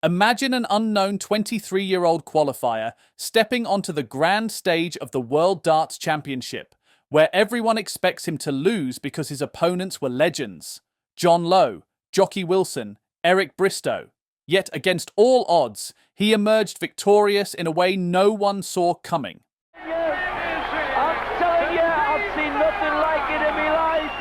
Imagine an unknown 23-year-old qualifier stepping onto the grand stage of the World Darts Championship, where everyone expects him to lose because his opponents were legends. John Lowe, Jocky Wilson, Eric Bristow. Yet against all odds, he emerged victorious in a way no one saw coming. I'm telling you, I've seen nothing like it in my life.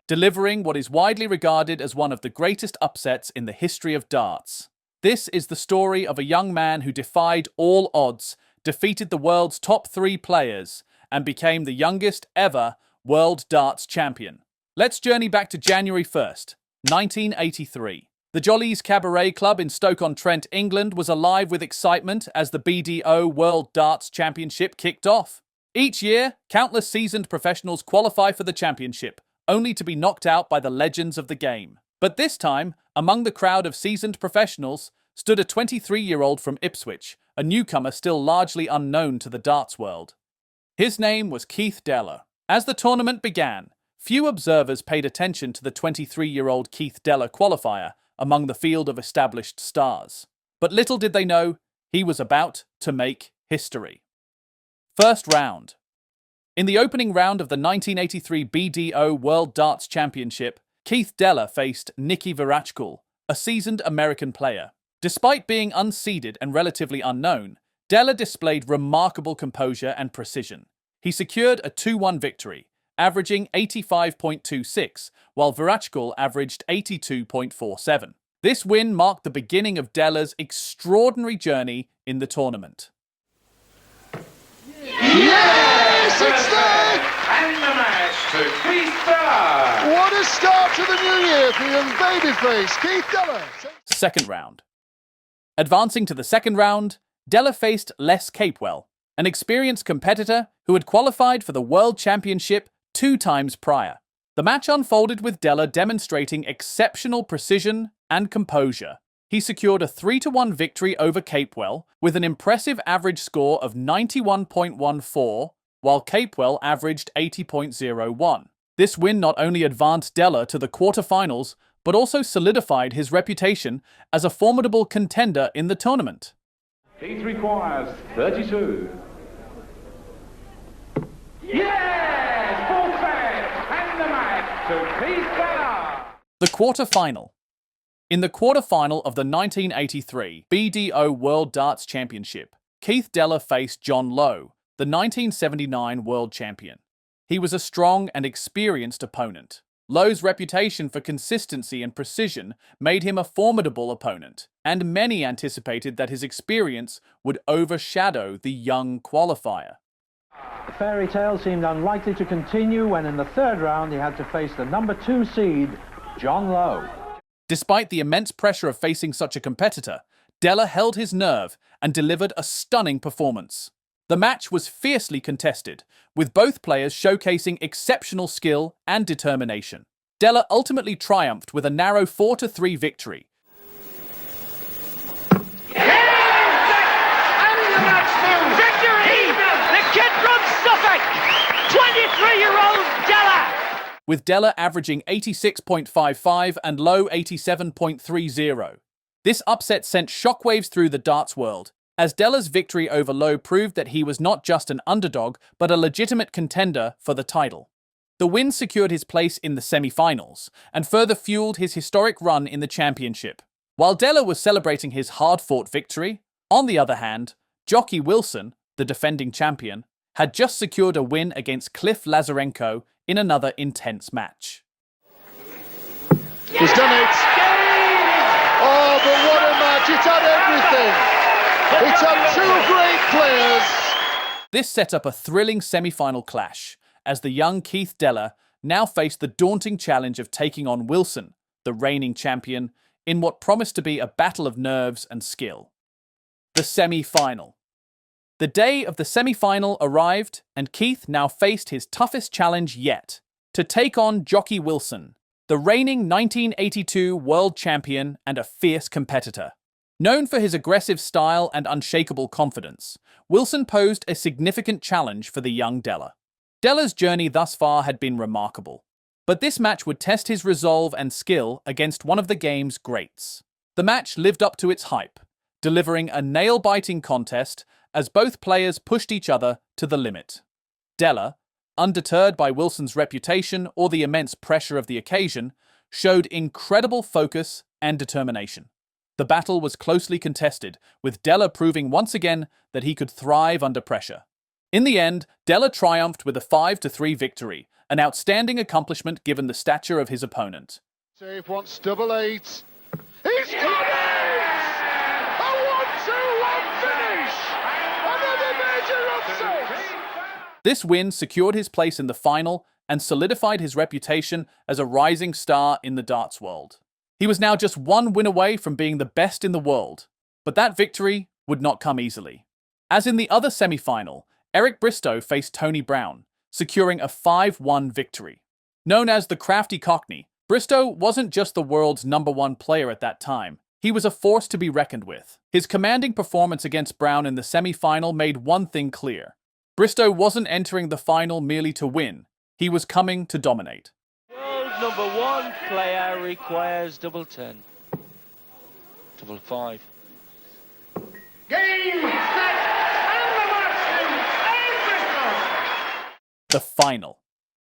Delivering what is widely regarded as one of the greatest upsets in the history of darts. This is the story of a young man who defied all odds, defeated the world's top 3 players, and became the youngest ever World Darts Champion. Let's journey back to January 1st, 1983. The Jollies Cabaret Club in Stoke-on-Trent, England was alive with excitement as the BDO World Darts Championship kicked off. Each year, countless seasoned professionals qualify for the championship, only to be knocked out by the legends of the game. But this time, among the crowd of seasoned professionals, stood a 23-year-old from Ipswich, a newcomer still largely unknown to the darts world. His name was Keith Deller. As the tournament began, few observers paid attention to the 23-year-old Keith Deller qualifier among the field of established stars. But little did they know, he was about to make history. First round. In the opening round of the 1983 BDO World Darts Championship, Keith Deller faced Nicky Virachkul, a seasoned American player. Despite being unseeded and relatively unknown, Deller displayed remarkable composure and precision. He secured a 2-1 victory, averaging 85.26, while Virachkul averaged 82.47. This win marked the beginning of Deller's extraordinary journey in the tournament. Yes, it's there! And the match to Keith Deller. What a start to the new year for young babyface Keith Deller. Second round. Advancing to the second round, Deller faced Les Capewell, an experienced competitor who had qualified for the World Championship 2 times prior. The match unfolded with Deller demonstrating exceptional precision and composure. He secured a 3-1 victory over Capewell with an impressive average score of 91.14, while Capewell averaged 80.01. This win not only advanced Deller to the quarterfinals, but also solidified his reputation as a formidable contender in the tournament. Keith requires 32. Yes! Full set! And the match to Keith Deller. The quarterfinal. In the quarterfinal of the 1983 BDO World Darts Championship, Keith Deller faced John Lowe, the 1979 world champion. He was a strong and experienced opponent. Lowe's reputation for consistency and precision made him a formidable opponent, and many anticipated that his experience would overshadow the young qualifier. The fairy tale seemed unlikely to continue when in the third round he had to face the number 2 seed, John Lowe. Despite the immense pressure of facing such a competitor, Deller held his nerve and delivered a stunning performance. The match was fiercely contested, with both players showcasing exceptional skill and determination. Deller ultimately triumphed with a narrow 4-3 victory. And the match victory! The kid from Suffolk, 23-year-old Deller! With Deller averaging 86.55 and Lowe 87.30. This upset sent shockwaves through the darts world, as Deller's victory over Lowe proved that he was not just an underdog, but a legitimate contender for the title. The win secured his place in the semi-finals, and further fueled his historic run in the championship. While Deller was celebrating his hard-fought victory, on the other hand, Jocky Wilson, the defending champion, had just secured a win against Cliff Lazarenko in another intense match. He's done it! Oh, but what a match! It's had everything! It's had 2 great players! This set up a thrilling semi-final clash, as the young Keith Deller now faced the daunting challenge of taking on Wilson, the reigning champion, in what promised to be a battle of nerves and skill. The semi-final. The day of the semi-final arrived, and Keith now faced his toughest challenge yet, to take on Jocky Wilson, the reigning 1982 world champion and a fierce competitor. Known for his aggressive style and unshakable confidence, Wilson posed a significant challenge for the young Deller. Deller's journey thus far had been remarkable, but this match would test his resolve and skill against one of the game's greats. The match lived up to its hype, delivering a nail-biting contest as both players pushed each other to the limit. Della, undeterred by Wilson's reputation or the immense pressure of the occasion, showed incredible focus and determination. The battle was closely contested, with Della proving once again that he could thrive under pressure. In the end, Della triumphed with a 5-3 victory, an outstanding accomplishment given the stature of his opponent. Save once, double eight. He's got it! A 1-2-1 finish! Another major upset! This win secured his place in the final and solidified his reputation as a rising star in the darts world. He was now just one win away from being the best in the world, but that victory would not come easily. As in the other semi-final, Eric Bristow faced Tony Brown, securing a 5-1 victory. Known as the Crafty Cockney, Bristow wasn't just the world's #1 player at that time. He was a force to be reckoned with. His commanding performance against Brown in the semi-final made one thing clear. Bristow wasn't entering the final merely to win. He was coming to dominate. World #1 player requires double 10. Double 5. Game, set, and the match is Eric Bristow. The final.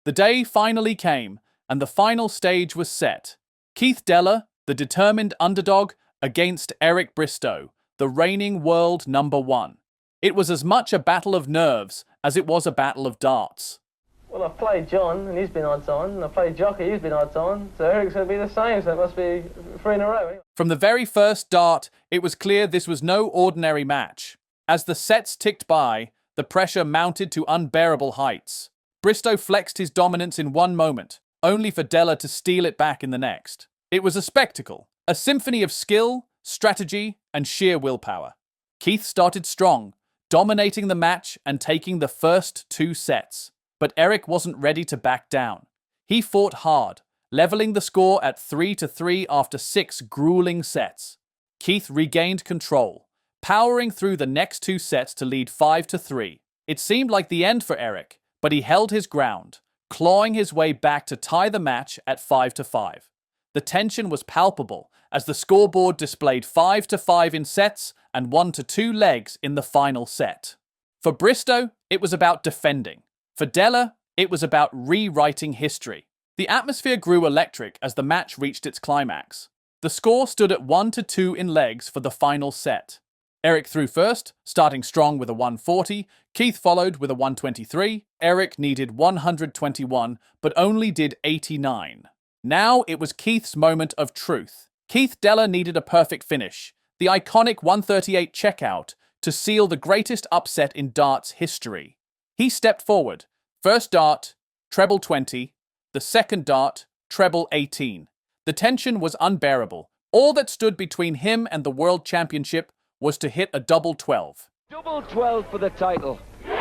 The day finally came, and the final stage was set. Keith Della, the determined underdog, against Eric Bristow, the reigning world #1. It was as much a battle of nerves as it was a battle of darts. Well, I've played John, and he's been odds on, and I've played Jocky, he's been odds on, so Eric's going to be the same, so it must be 3 in a row. Anyway. From the very first dart, it was clear this was no ordinary match. As the sets ticked by, the pressure mounted to unbearable heights. Bristow flexed his dominance in one moment, only for Della to steal it back in the next. It was a spectacle, a symphony of skill, strategy, and sheer willpower. Keith started strong, dominating the match and taking the first 2 sets. But Eric wasn't ready to back down. He fought hard, leveling the score at 3-3 after 6 grueling sets. Keith regained control, powering through the next 2 sets to lead 5-3. It seemed like the end for Eric, but he held his ground, clawing his way back to tie the match at 5-5. The tension was palpable as the scoreboard displayed 5-5 in sets and 1-2 legs in the final set. For Bristow, it was about defending. For Della, it was about rewriting history. The atmosphere grew electric as the match reached its climax. The score stood at 1-2 in legs for the final set. Eric threw first, starting strong with a 140. Keith followed with a 123. Eric needed 121, but only did 89. Now it was Keith's moment of truth. Keith Della needed a perfect finish, the iconic 138 checkout, to seal the greatest upset in darts history. He stepped forward. First dart, treble 20. The second dart, treble 18. The tension was unbearable. All that stood between him and the World Championship was to hit a double 12. Double 12 for the title. Game!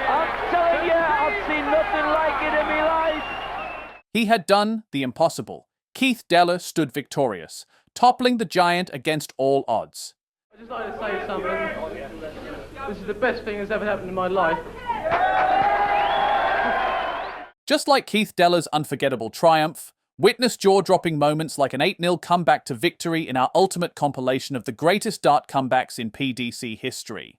I'm telling you, I've seen nothing like it in my life. He had done the impossible. Keith Della stood victorious, toppling the giant against all odds. I'd just like to say something. This is the best thing that's ever happened in my life. Just like Keith Della's unforgettable triumph, witness jaw-dropping moments like an 8-0 comeback to victory in our ultimate compilation of the greatest dart comebacks in PDC history.